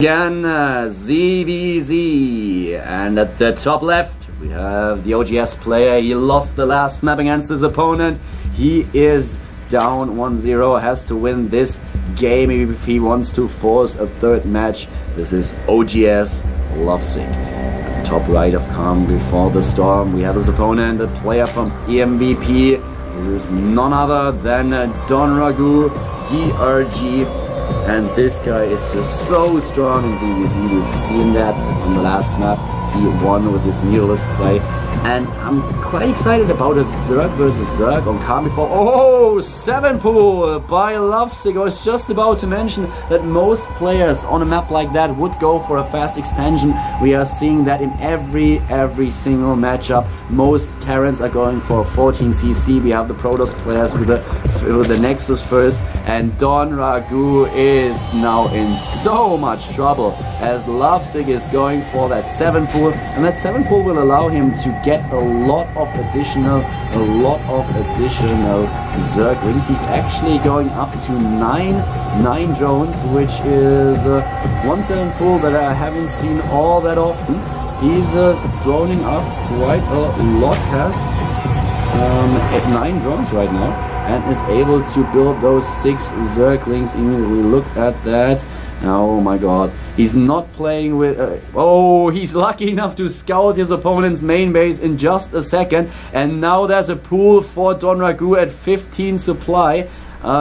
Again, ZVZ, and at the top left we have the OGS player. He lost the last map against his opponent. He is down 1-0, has to win this game if he wants to force a third match. This is OGS Lovesick. At the top right of Calm Before the Storm, we have his opponent, a player from EMVP. This is none other than DongRaeGu, DRG. And this guy is just so strong in ZVZ. We've seen that on the last map. He won with his Mutalisk play. And I'm quite excited about his Zerg versus Zerg on Calm Before. Oh, 7 pool by Lovesick. I was just about to mention that most players on a map like that would go for a fast expansion. We are seeing that in every single matchup. Most Terrans are going for 14cc. We have the Protoss players with the Nexus first. And DongRaeGu is now in so much trouble as Lovesick is going for that 7 pool. And that 7 pool will allow him to get a lot of additional Zerglings. He's actually going up to 9 drones, which is 1/7 pool that I haven't seen all that often. He's droning up quite a lot, has 9 drones right now, and is able to build those 6 Zerglings. Immediately look at that. Oh my god, he's not playing with... oh, he's lucky enough to scout his opponent's main base in just a second. And now there's a pool for DongRaeGu at 15 supply.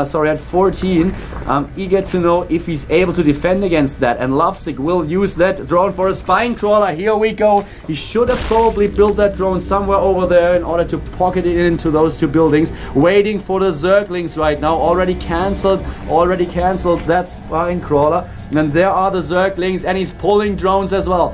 Sorry, at 14. I'm eager to know if he's able to defend against that. And Lovesick will use that drone for a spine crawler. Here we go. He should have probably built that drone somewhere over there in order to pocket it into those 2 buildings. Waiting for the Zerglings right now. Already cancelled that spine crawler. And there are the Zerglings, and he's pulling drones as well.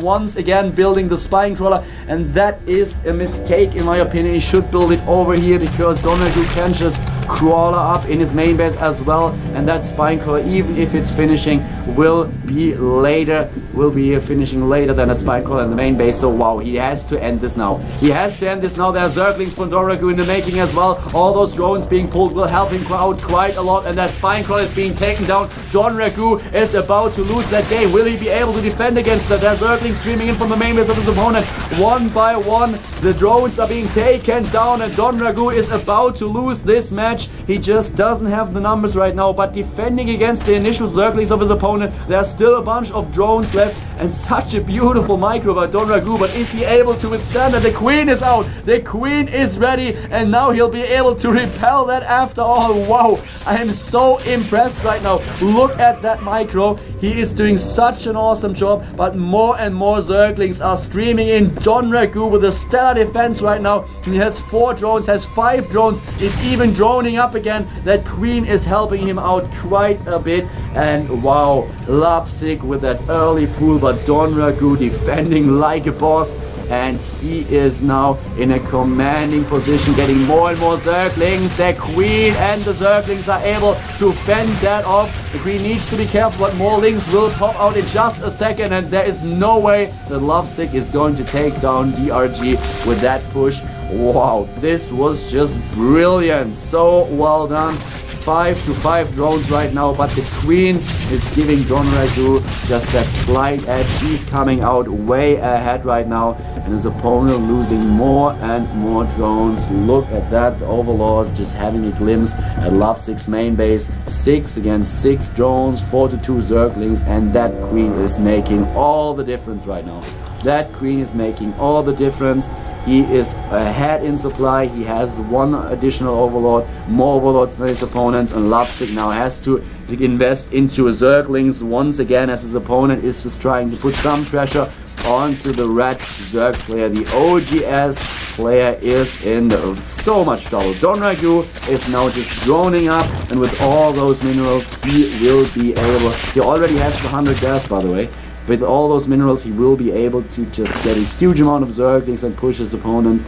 Once again building the spine crawler, and that is a mistake in my opinion. He should build it over here because DongRaeGu can just crawler up in his main base as well, and that spine crawler, even if it's finishing, will be finishing later than that spine crawler in the main base. So wow, he has to end this now. There are Zerglings from DongRaeGu in the making as well. All those drones being pulled will help him out quite a lot, and that spine crawler is being taken down. DongRaeGu is about to lose that game. Will he be able to defend against that? There's Zerglings streaming in from the main base of his opponent. One by one, the drones are being taken down, and DongRaeGu is about to lose this match. He just doesn't have the numbers right now, but defending against the initial Zerglings of his opponent, there's still a bunch of drones left, and such a beautiful micro by DongRaeGu. But is he able to withstand that? The Queen is out, the Queen is ready, and now he'll be able to repel that after all. Wow, I am so impressed right now. Look at that micro. He is doing such an awesome job, but more and more Zerglings are streaming in. DongRaeGu with a stellar defense right now. He has 4 drones, has 5 drones, is even droning up again. That Queen is helping him out quite a bit. And wow, Lovesick with that early pool, but DongRaeGu defending like a boss. And he is now in a commanding position, getting more and more Zerglings. The Queen and the Zerglings are able to fend that off. The Queen needs to be careful, but more Lings will pop out in just a second, and there is no way that Lovesick is going to take down DRG with that push. Wow, this was just brilliant. So well done. 5-5 drones right now, but the Queen is giving DongRaeGu just that slight edge. He's coming out way ahead right now, and his opponent losing more and more drones. Look at that, the Overlord just having a glimpse at Lovesick's main base. 6 against 6 drones, 4-2 Zerglings, and that Queen is making all the difference right now. That Queen is making all the difference. He is ahead in supply. He has 1 additional Overlord, more Overlords than his opponent, and Lovesick now has to invest into Zerglings once again, as his opponent is just trying to put some pressure onto the red Zerg player. The OGS player is in so much trouble. DongRaeGu is now just droning up, and with all those minerals, he will be able... He already has the 100 gas, by the way. With all those minerals, he will be able to just get a huge amount of Zerglings and push his opponent.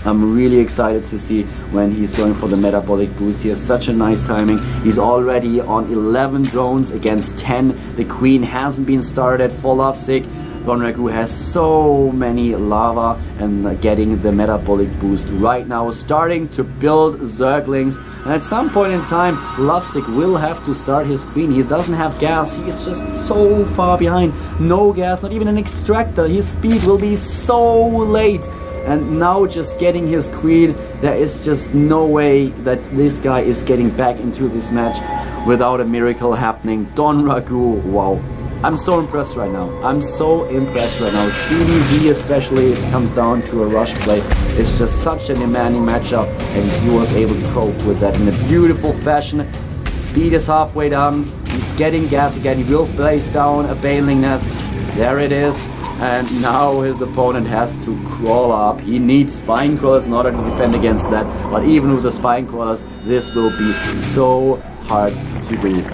I'm really excited to see when he's going for the metabolic boost. He has such a nice timing. He's already on 11 drones against 10. The Queen hasn't been started for Lovesick. DongRaeGu has so many lava and getting the metabolic boost right now, starting to build Zerglings. And at some point in time, Lovesick will have to start his queen. He doesn't have gas. He is just so far behind. No gas, not even an extractor. His speed will be so late. And now just getting his queen, there is just no way that this guy is getting back into this match without a miracle happening. DongRaeGu, wow. I'm so impressed right now. I'm so impressed right now. CDZ, especially if it comes down to a rush play, it's just such a demanding matchup, and he was able to cope with that in a beautiful fashion. Speed is halfway down. He's getting gas again. He will place down a Baneling Nest. There it is. And now his opponent has to crawl up. He needs Spine Crawlers in order to defend against that. But even with the Spine Crawlers, this will be so hard to do.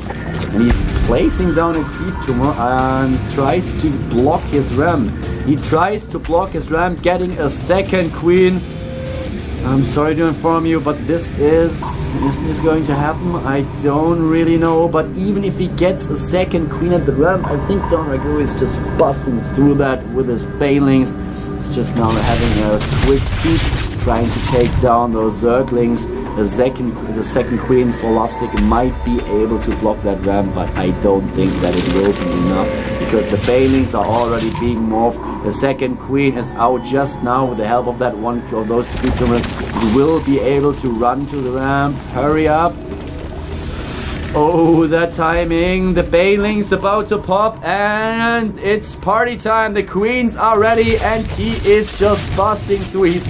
And he's placing down a Creep Tumor and tries to block his Ram. He tries to block his Ram, getting a second queen. I'm sorry to inform you, but is this going to happen? I don't really know, but even if he gets a second queen at the Ram, I think DongRaeGu is just busting through that with his Banelings. It's just now having a quick peek, trying to take down those Zerglings. The second queen for Lovesick might be able to block that Ram, but I don't think that it will be enough because the Banelings are already being morphed. The second queen is out just now with the help of that one of those two tumors. He will be able to run to the Ram. Hurry up. Oh, that timing. The Baneling's about to pop and it's party time. The queens are ready and he is just busting through. He's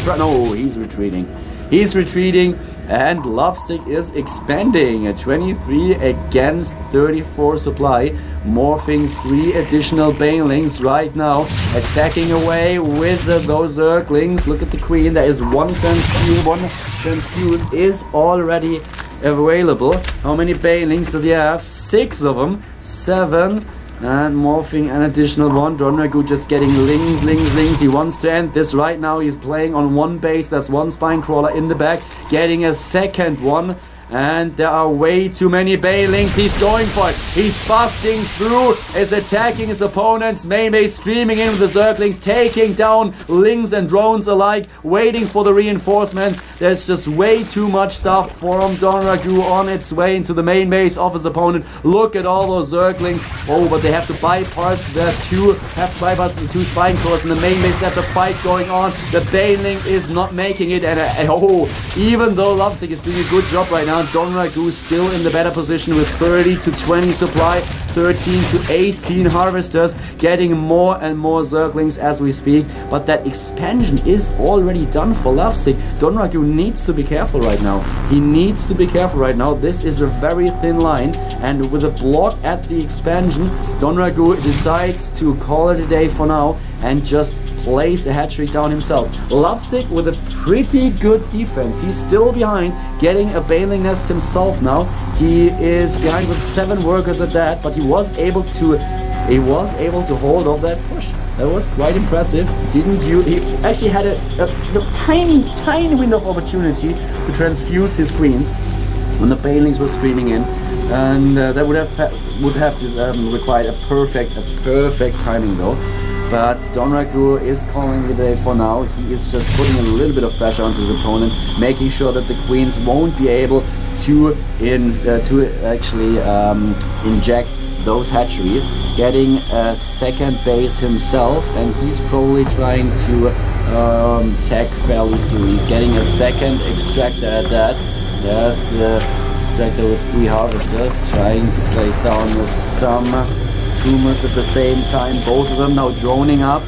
retreating. He's retreating. And Lovesick is expanding at 23 against 34 supply, morphing 3 additional Banelings right now, attacking away with those Zerglings. Look at the queen, there is one transfuse is already available. How many Banelings does he have? 6 of them, 7. And morphing an additional one. DongRaeGu just getting lings. He wants to end this right now. He's playing on one base. There's one Spine Crawler in the back. Getting a second one. And there are way too many Banelings. He's going for it. He's busting through. Is attacking his opponent's main base. Streaming in with the Zerglings. Taking down Lings and drones alike. Waiting for the reinforcements. There's just way too much stuff from DongRaeGu on its way into the main base of his opponent. Look at all those Zerglings. Oh, but they have to bypass the two Spine Crawlers in the main base. They have the fight going on. The Baneling is not making it. And even though Lovesick is doing a good job right now, DongRaeGu is still in the better position with 30 to 20 supply, 13 to 18 harvesters, getting more and more Zerglings as we speak. But that expansion is already done for Lovesick. DongRaeGu needs to be careful right now. He needs to be careful right now. This is a very thin line, and with a block at the expansion, DongRaeGu decides to call it a day for now and just place a hatchery down himself. Lovesick with a pretty good defense. He's still behind, getting a Baneling Nest himself now. He is behind with 7 workers at that, but he was able to hold off that push. That was quite impressive. He actually had a tiny window of opportunity to transfuse his queens when the Banelings were streaming in, and that would have required a perfect timing though. But DongRaeGu is calling the day for now. He is just putting a little bit of pressure onto his opponent, making sure that the queens won't be able to actually inject those hatcheries. Getting a second base himself, and he's probably trying to tech fairly soon. He's getting a second extractor at that. There's the extractor with 3 harvesters, trying to place down some tumors at the same time, both of them now droning up.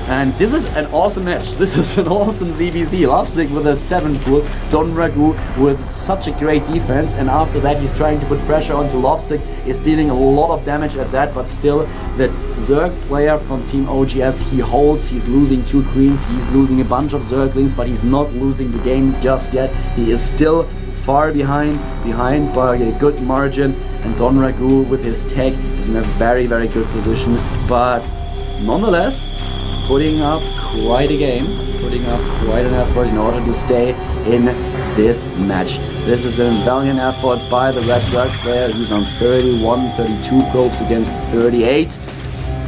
And this is an awesome match. This is an awesome ZVZ. Lovesick with a 7 pool, DongRaeGu with such a great defense, and after that he's trying to put pressure onto Lovesick, is dealing a lot of damage at that, but still the Zerg player from Team OGS, he holds. He's losing 2 queens, he's losing a bunch of Zerglings, but he's not losing the game just yet. He is still far behind by a good margin, and DongRaeGu with his tech is in a very good position, but nonetheless putting up quite a game, putting up quite an effort in order to stay in this match. This is a valiant effort by the Red Zerg player. He's on 32 probes against 38.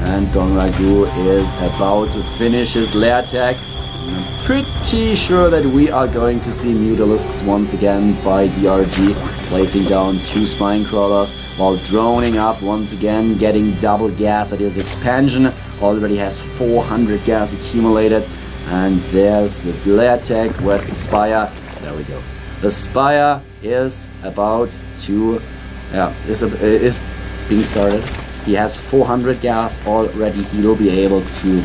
And DongRaeGu is about to finish his lair tag. I'm pretty sure that we are going to see Mutalisks once again by DRG, placing down 2 spine crawlers while droning up once again, getting double gas at his expansion. Already has 400 gas accumulated. And there's the lair tag. Where's the Spire? There we go. The Spire is about to, is being started. He has 400 gas already. He will be able to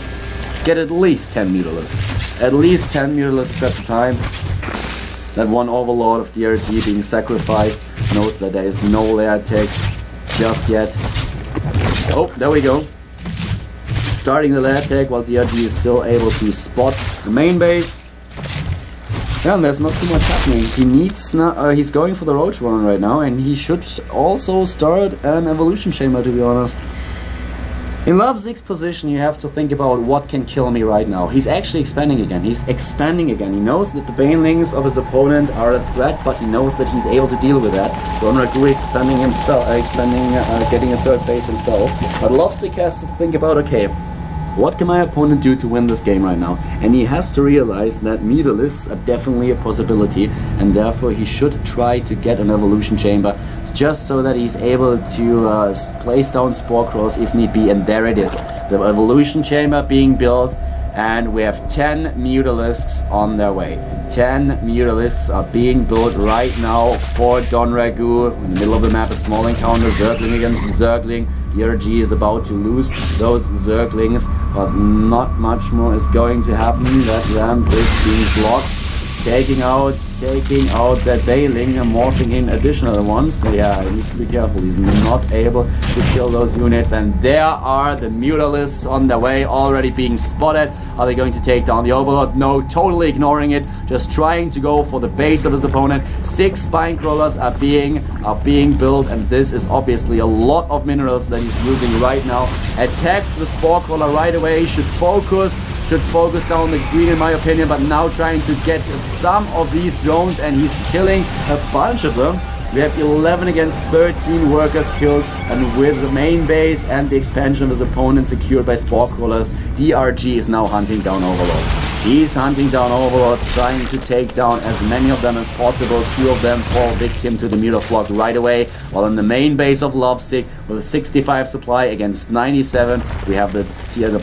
get at least 10 Mutalisks. At least 10 Mutalisks at a time. That one Overlord of DRG being sacrificed knows that there is no lair tag just yet. Oh, there we go. Starting the lair tag while DRG is still able to spot the main base. Yeah, and there's not too much happening. He needs he's going for the Roach Run right now, and he should also start an Evolution Chamber, to be honest. In Lovesick's position, you have to think about what can kill me right now. He's actually expanding again. He's expanding again. He knows that the Banelings of his opponent are a threat, but he knows that he's able to deal with that. DongRaeGu expanding himself, getting a third base himself. But Lovesick has to think about, okay, what can my opponent do to win this game right now? And he has to realize that Mutalisks are definitely a possibility, and therefore he should try to get an Evolution Chamber, just so that he's able to place down Spore Crawls if need be. And there it is, the Evolution Chamber being built, and we have 10 Mutalisks on their way. 10 Mutalisks are being built right now for DongRaeGu. In the middle of the map, a small encounter, Zergling against Zergling. DRG is about to lose those Zerglings, but not much more is going to happen. That ramp is being blocked, taking out that Baneling and morphing in additional ones. So yeah, he needs to be careful. He's not able to kill those units, and there are the Mutalisks on their way, already being spotted. Are they going to take down the Overlord? No, totally ignoring it, just trying to go for the base of his opponent. 6 spine crawlers are being built, and this is obviously a lot of minerals that he's using right now. Attacks the Spore Crawler right away, should focus down the green in my opinion, but now trying to get some of these drones, and he's killing a bunch of them. We have 11 against 13 workers killed, and with the main base and the expansion of his opponent secured by Spore Crawlers, DRG is now hunting down Overlords. He's hunting down Overlords, trying to take down as many of them as possible. 2 of them fall victim to the Mutaflog right away, while in the main base of Lovesick, with a 65 supply against 97, we have the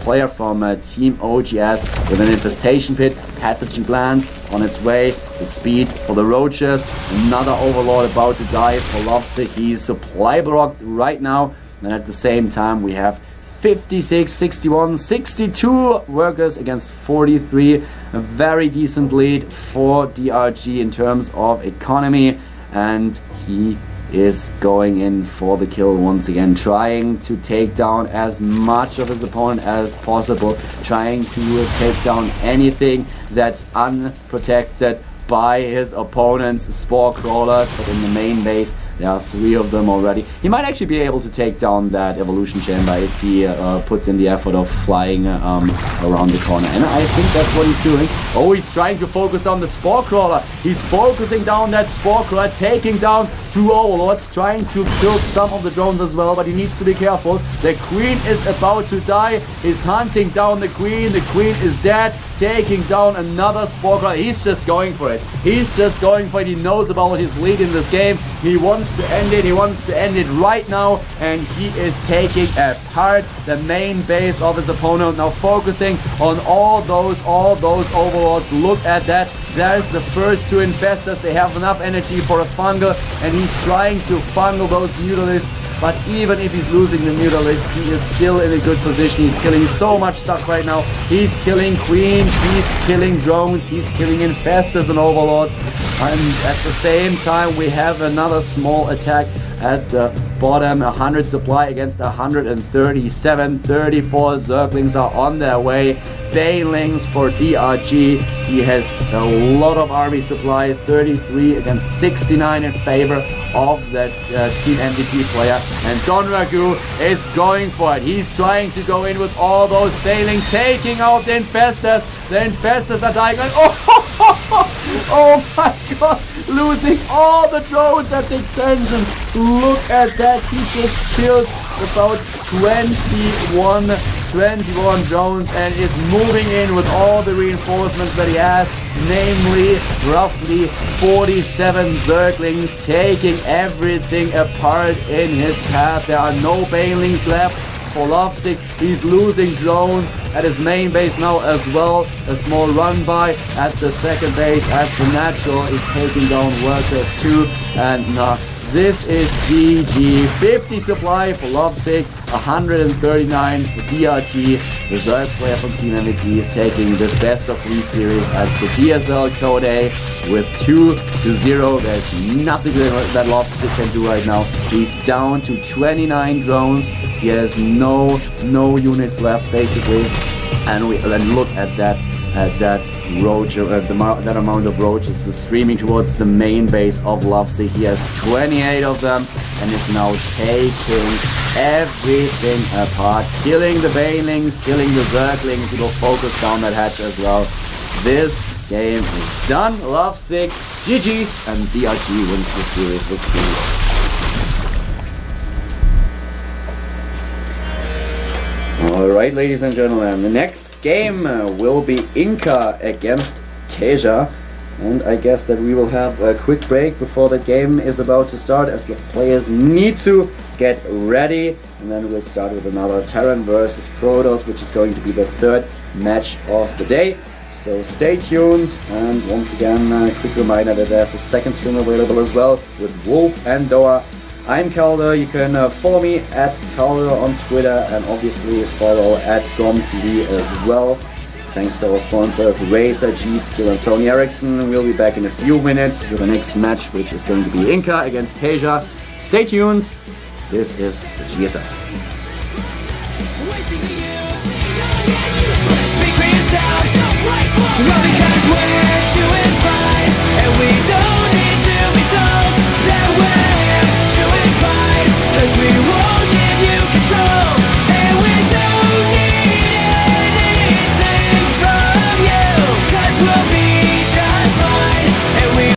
player from Team OGS with an Infestation Pit, Pathogen Glance on its way, the speed for the Roaches, another Overlord about to die for Lovesick. He's supply blocked right now, and at the same time we have 56, 61, 62 workers against 43. A very decent lead for DRG in terms of economy, and he is going in for the kill once again, trying to take down as much of his opponent as possible, trying to take down anything that's unprotected by his opponent's Spore Crawlers. But in the main base there are 3 of them already. He might actually be able to take down that Evolution Chamber if he puts in the effort of flying around the corner, and I think that's what he's doing. Oh, he's trying to focus on the Spore Crawler. He's focusing down that Spore Crawler, taking down 2 Overlords, trying to kill some of the drones as well, but he needs to be careful. The Queen is about to die. He's hunting down the Queen. The Queen is dead, taking down another Spore Crawler. He's just going for it. He's just going for it. He knows about his lead in this game. He wants to end it. He wants to end it right now, and he is taking apart the main base of his opponent. Now focusing on all those Overlords. Look at that. There's the first 2 Infestors. They have enough energy for a fungal, and he's trying to fungal those Mutalisks. But even if he's losing the Mutalisks, he is still in a good position. He's killing so much stuff right now. He's killing Queens, he's killing drones, he's killing Infestors and Overlords. And at the same time, we have another small attack at the bottom. 100 supply against 137. 34 Zerglings are on their way. Banelings for DRG. He has a lot of army supply. 33 against 69 in favor of that Team MVP player. And DongRaeGu is going for it. He's trying to go in with all those Banelings, taking out the Infestors. The Infestors are dying. Oh my god! Losing all the drones at the extension. Look at that. He just killed about 21 drones and is moving in with all the reinforcements that he has, namely roughly 47 Zerglings, taking everything apart in his path. There are no banelings left for Lovesick. He's losing drones at his main base now as well. A small run by at the second base as the Natural is taking down workers too. And this is GG. 50 supply for Lovesick, 139 for DRG. The third player from Team MVP is taking this best of 3 series at the GSL Code A with 2-0. There's nothing that Lovesick can do right now. He's down to 29 drones. He has no units left basically. And we look at that roach, that amount of roaches is streaming towards the main base of Lovesick. He has 28 of them and is now taking everything apart, killing the banelings, killing the Zerglings. He will focus down that hatch as well. This game is done. Lovesick, GG's, and DRG wins the series with 2. Alright, ladies and gentlemen, the next game will be Inca against Teja, and I guess that we will have a quick break before the game is about to start as the players need to get ready, and then we'll start with another Terran versus Protoss, which is going to be the third match of the day. So stay tuned, and once again a quick reminder that there's a second stream available as well with Wolf and Doa. I'm Calder. You can follow me at Calder on Twitter and obviously follow at GOMTV as well. Thanks to our sponsors Razer, G-Skill and Sony Ericsson. We'll be back in a few minutes with the next match, which is going to be Inca against Teja. Stay tuned. This is the GSL. Speak for yourself, well, because we're doing fine and we don't